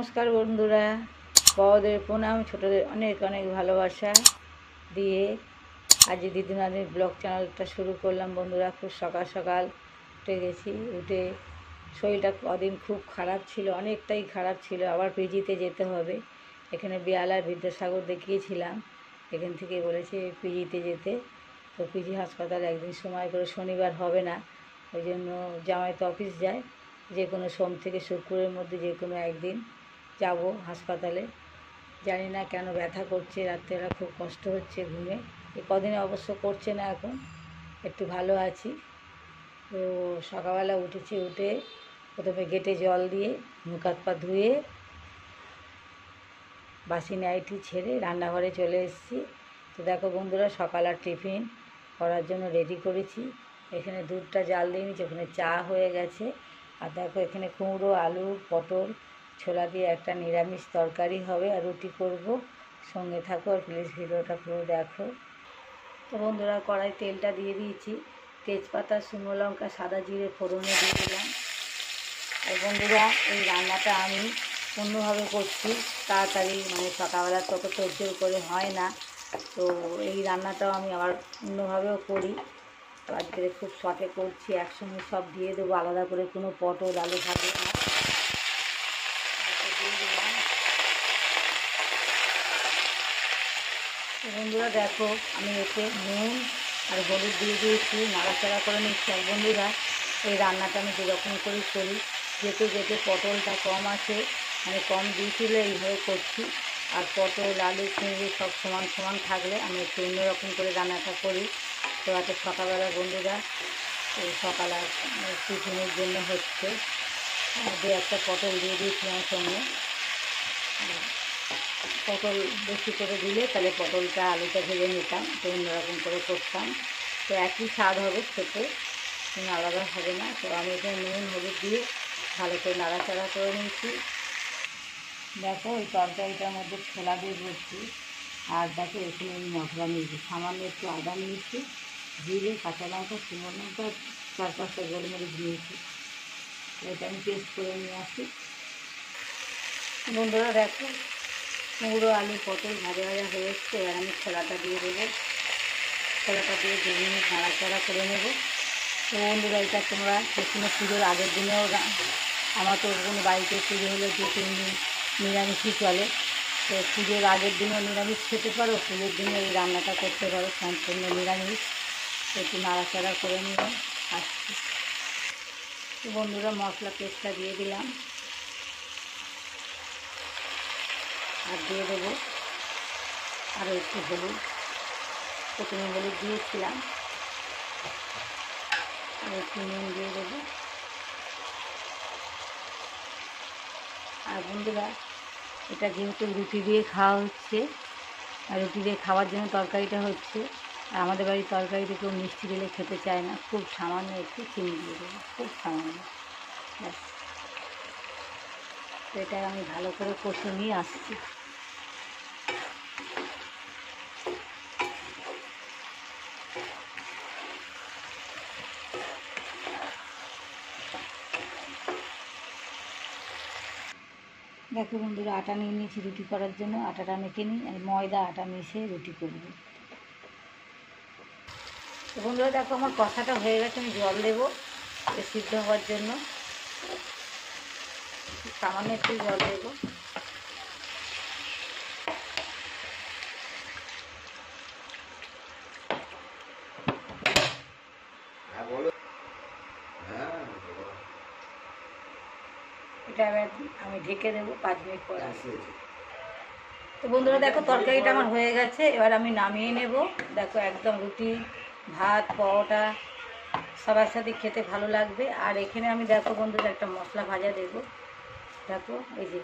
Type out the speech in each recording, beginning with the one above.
নমস্কার বন্ধুরা, বড়দের প্রণাম, ছোটদের অনেক অনেক ভালোবাসা দিয়ে আজ দিদিনানির ব্লগ চ্যানেলটা শুরু করলাম। বন্ধুরা, খুব সকাল সকাল উঠে গেছি। উঠে শরীরটা কদিন খুব খারাপ ছিল, অনেকটাই খারাপ ছিল। আবার পিজিতে যেতে হবে। এখানে বেহালার বিদ্যাসাগর দেখিয়েছিলাম, এখান থেকে বলেছে পিজিতে যেতে। তো পিজি হাসপাতাল একদিন সময় করে, শনিবার হবে না, ওই জন্য জামাই তো অফিস যায়। যে কোনো সোম থেকে শুক্রের মধ্যে যে কোনো একদিন যাব হাসপাতালে। জানি না কেন ব্যথা করছে, রাত্রেবেলা খুব কষ্ট হচ্ছে ঘুমে। এই কদিনে অবশ্য করছে না, এখন একটু ভালো আছি। তো সকালবেলা উঠেছি, উঠে প্রথমে গেটে জল দিয়ে মুখ হাত পা ধুয়ে বাসি নাইটি ছেড়ে রান্নাঘরে চলে এসেছি। তো দেখো বন্ধুরা, সকাল আর টিফিন করার জন্য রেডি করেছি। এখানে দুধটা জাল দিয়ে নিচ্ছি, ওখানে চা হয়ে গেছে। আর দেখো এখানে কুমড়ো, আলু, পটল, ছোলা দিয়ে একটা নিরামিষ তরকারি হবে, আর রুটি করব। সঙ্গে থাকো আর প্লিজ ভিডিওটা পুরো দেখো। তো বন্ধুরা, কড়াই তেলটা দিয়ে দিয়েছি, তেজপাতা, শুকনো লঙ্কা, সাদা জিরে ফোড়নে দিয়ে দিলাম। আর বন্ধুরা, এই রান্নাটা আমি অন্যভাবে করছি, তাড়াতাড়ি, মানে সকালবেলা তত তোড়জোড় করে হয় না। তো এই রান্নাটাও আমি আবার অন্যভাবেও করি। তো আজকে খুব শর্টে করছি, একসঙ্গে সব দিয়ে দেবো, আলাদা করে কোনো পটল আলু থাকবে না। দিয়ে দিলাম। তো বন্ধুরা দেখো, আমি এতে নুন আর হলুদ দিয়ে দিয়েছি, নাড়াচাড়া করে নিচ্ছি। আর বন্ধুরা, এই রান্নাটা আমি যেরকম করি যেতে যেতে পটলটা কম আছে, মানে কম দিয়েছিল, এইভাবে করছি। আর পটল আলু কুমড়ো সব সমান সমান থাকলে আমি একটু অন্যরকম করে রান্নাটা করি। তো এত সকালবেলা বন্ধুরা, এই সকাল আর টিফিনের জন্য হচ্ছে। দু একটা পটল দিয়ে দিয়েছিলাম সঙ্গে। পটল বেশি করে দিলে তাহলে পটলটা আলুটা ভেজে নিতাম, তো অন্যরকম করে করতাম। তো একই স্বাদ হবে খেতে, কোনো আলাদা হবে না। তো আমি এখানে নুন হলুদ দিয়ে ভালো করে নাড়াচাড়া করে নিয়েছি। দেখো, এই তরকারিটার মধ্যে ছোলা দিয়ে দিয়েছি। আর দেখো, এখানে আমি মশলা নিয়েছি, সামান্য একটু আদা নিয়েছি, জিরে, কাঁচা লঙ্কা, শুকনো লঙ্কা, 4-5টা গোলমরিচ দিয়েছি। এটা আমি পেস্ট করে নিয়ে আসি। বন্ধুরা দেখো, কুমড়ো আলু পটল ভাজা ভাজা হয়ে এসছে। এবার আমি ছোলাটা দিয়ে দেবো। ছোলাটা দিয়ে 2 মিনিট নাড়াচাড়া করে নেব। তো বন্ধুরা, এটা তোমরা যে কোনো পুজোর আগের দিনেও, আমার তো কোনো বাড়িতে পুজো হলে 2-3 দিন নিরামিষই চলে। তো পুজোর আগের দিনেও নিরামিষ খেতে পারো, পুজোর দিনে এই রান্নাটা করতে পারো সম্পূর্ণ নিরামিষ। একটু নাড়াচাড়া করে নিলাম, আসছি। তো বন্ধুরা, মশলা পেস্টটা দিয়ে দিলাম, আর দিয়ে দেবো আরও একটু হলুদ। প্রথমে হলুদ দিয়েছিলাম, আর একটু নুন দিয়ে দেবো। আর বন্ধুরা, এটা যেহেতু রুটি দিয়ে খাওয়া হচ্ছে, আর রুটি দিয়ে খাওয়ার জন্য তরকারিটা হচ্ছে, আর আমাদের বাড়ির তরকারিতে কেউ মিষ্টি দিলে খেতে চায় না, খুব সামান্য একটু চিনি দিয়ে দেবো, খুব সামান্য, ব্যাস। তো এটা আমি ভালো করে কষে নিয়ে আসছি। দেখো বন্ধুরা, আটা নিয়ে নিয়েছি রুটি করার জন্য। আটাটা মেখে নিই, আর ময়দা আটা মিশিয়ে রুটি করব। তো বন্ধুরা দেখো, আমার কষাটা হয়ে গেছে, আমি জল দেবো সিদ্ধ হওয়ার জন্য। সামান্য একটু জল দেবো। এটা এবার আমি ঢেকে দেবো, 5 মিনিট পর আসছি। তো বন্ধুরা দেখো, তরকারিটা আমার হয়ে গেছে, এবার আমি নামিয়ে নেব। দেখো, একদম রুটি, ভাত, পরোটা সবার সাথে খেতে ভালো লাগবে। আর এখানে আমি দেখো বন্ধুরা, একটা মশলা ভাজা দেবো। দেখো, এই যে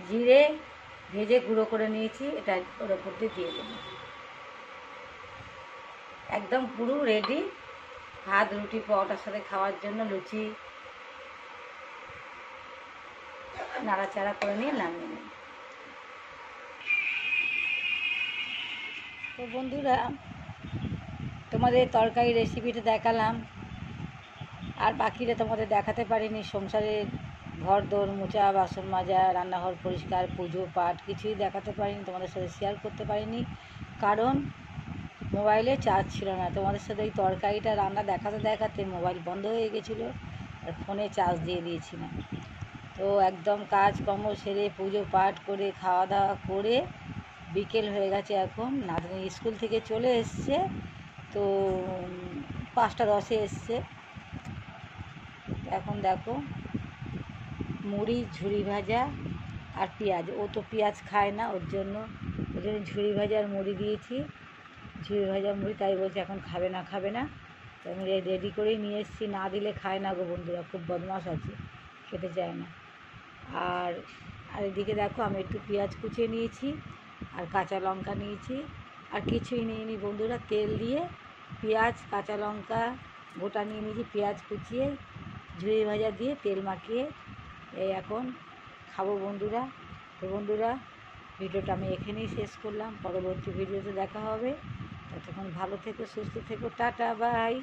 জিরে ভেজে গুঁড়ো করে নিয়েছি, এটা ওর ওপর দিয়ে দেবো। একদম পুরো রেডি ভাত, রুটি, পরোটার সাথে খাওয়ার জন্য। লুচি নাড়াচাড়া করে নিয়ে নামিয়ে নেব। তো বন্ধুরা, তোমাদের তরকারি রেসিপিটা দেখালাম, আর বাকিটা তোমাদের দেখাতে পারিনি। সংসারের ঘর দোর মোছা, বাসন মাজা, রান্নাঘর পরিষ্কার, পুজো পাঠ কিছুই দেখাতে পারিনি, তোমাদের সাথে শেয়ার করতে পারিনি, কারণ মোবাইলে চার্জ ছিল না। তোমাদের সাথে এই তরকারিটা রান্না দেখাতে দেখাতে মোবাইল বন্ধ হয়ে গেছিলো আর ফোনে চার্জ দিয়ে দিয়েছিলাম। তো একদম কাজকর্ম সেরে পুজো পাঠ করে খাওয়া দাওয়া করে বিকেল হয়ে গেছে। এখন নাতনি স্কুল থেকে চলে এসছে, তো 5টা 10-এ এসছে। এখন দেখো মুড়ি, ঝুড়ি ভাজা আর পেঁয়াজ, ও তো পেঁয়াজ খায় না, ওর জন্য ঝুড়ি ভাজা আর মুড়ি দিয়েছি। ঝুড়ি ভাজা মুড়ি, তাই বলছে এখন খাবে না। তো আমি রেডি করেই নিয়ে এসেছি, না দিলে খায় না গো বন্ধুরা, খুব বদমাশ আছে, খেতে চায় না। আর এদিকে দেখো আমি একটু পেঁয়াজ কুচিয়ে নিয়েছি আর কাঁচা লঙ্কা নিয়েছি, আর কিছুই নিইনি বন্ধুরা। তেল দিয়ে পেঁয়াজ কাঁচা লঙ্কা গোটা নিয়ে নিয়েছি, পেঁয়াজ কুচিয়ে ঝুড়ি ভাজা দিয়ে তেল মাখিয়ে এই এখন খাবো বন্ধুরা। তো বন্ধুরা, ভিডিওটা আমি এখানেই শেষ করলাম, পরবর্তী ভিডিওতে দেখা হবে। ততক্ষণ ভালো থেকো, সুস্থ থেকো, টাটা বাই।